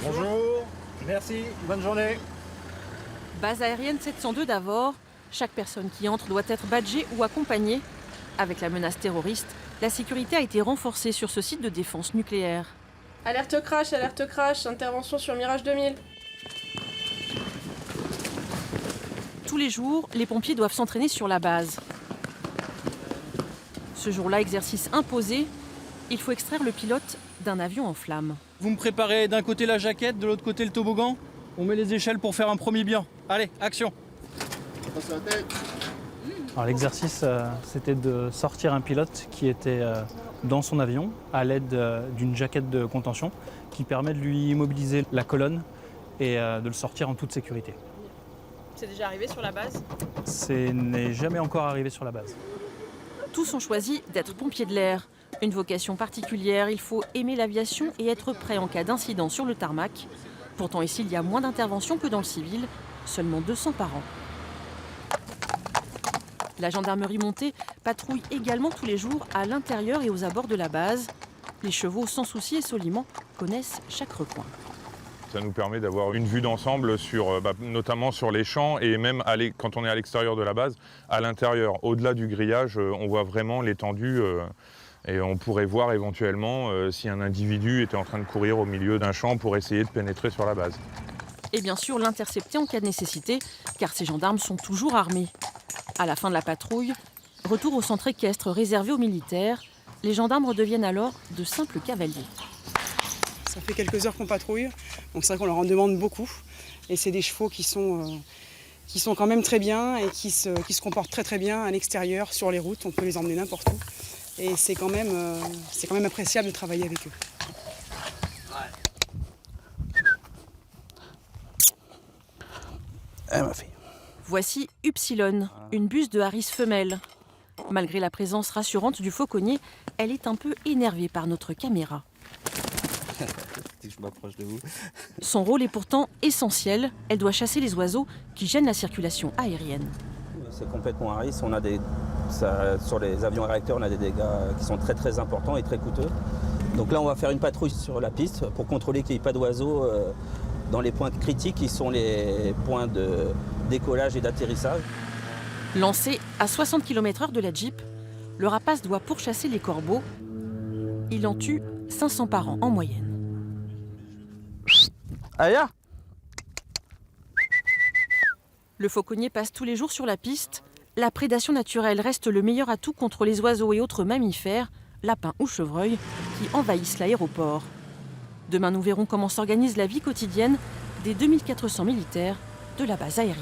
Bonjour, merci, bonne journée. Base aérienne 702 d'Avord. Chaque personne qui entre doit être badgée ou accompagnée. Avec la menace terroriste, la sécurité a été renforcée sur ce site de défense nucléaire. Alerte crash, intervention sur Mirage 2000. Tous les jours, les pompiers doivent s'entraîner sur la base. Ce jour-là, exercice imposé, il faut extraire le pilote d'un avion en flammes. Vous me préparez d'un côté la jaquette, de l'autre côté le toboggan. On met les échelles pour faire un premier bilan. Allez, action. Alors, l'exercice, c'était de sortir un pilote qui était dans son avion à l'aide d'une jaquette de contention qui permet de lui immobiliser la colonne et de le sortir en toute sécurité. C'est déjà arrivé sur la base? Ce n'est jamais encore arrivé sur la base. Tous ont choisi d'être pompiers de l'air. Une vocation particulière, il faut aimer l'aviation et être prêt en cas d'incident sur le tarmac. Pourtant ici, il y a moins d'interventions que dans le civil, seulement 200 par an. La gendarmerie montée patrouille également tous les jours à l'intérieur et aux abords de la base. Les chevaux, sans souci et soliment, connaissent chaque recoin. Ça nous permet d'avoir une vue d'ensemble sur, notamment sur les champs et même quand on est à l'extérieur de la base, à l'intérieur. Au-delà du grillage, on voit vraiment l'étendue et on pourrait voir éventuellement si un individu était en train de courir au milieu d'un champ pour essayer de pénétrer sur la base. Et bien sûr, l'intercepter en cas de nécessité, car ces gendarmes sont toujours armés. À la fin de la patrouille, retour au centre équestre réservé aux militaires. Les gendarmes redeviennent alors de simples cavaliers. Ça fait quelques heures qu'on patrouille, donc c'est vrai qu'on leur en demande beaucoup. Et c'est des chevaux qui sont quand même très bien et qui se comportent très très bien à l'extérieur, sur les routes. On peut les emmener n'importe où. Et c'est quand même appréciable de travailler avec eux. Ma fille. Voici Upsilon, une buse de Harris femelle. Malgré la présence rassurante du fauconnier, elle est un peu énervée par notre caméra. Je m'approche de vous. Son rôle est pourtant essentiel. Elle doit chasser les oiseaux qui gênent la circulation aérienne. C'est complètement Harris. Sur les avions à réacteurs, on a des dégâts qui sont très très importants et très coûteux. Donc là, on va faire une patrouille sur la piste pour contrôler qu'il n'y ait pas d'oiseaux dans les points critiques qui sont les points de décollage et d'atterrissage. Lancé à 60 km/h de la Jeep, le rapace doit pourchasser les corbeaux. Il en tue 500 par an en moyenne. Aya. Le fauconnier passe tous les jours sur la piste. La prédation naturelle reste le meilleur atout contre les oiseaux et autres mammifères, lapins ou chevreuils, qui envahissent l'aéroport. Demain, nous verrons comment s'organise la vie quotidienne des 2400 militaires de la base aérienne.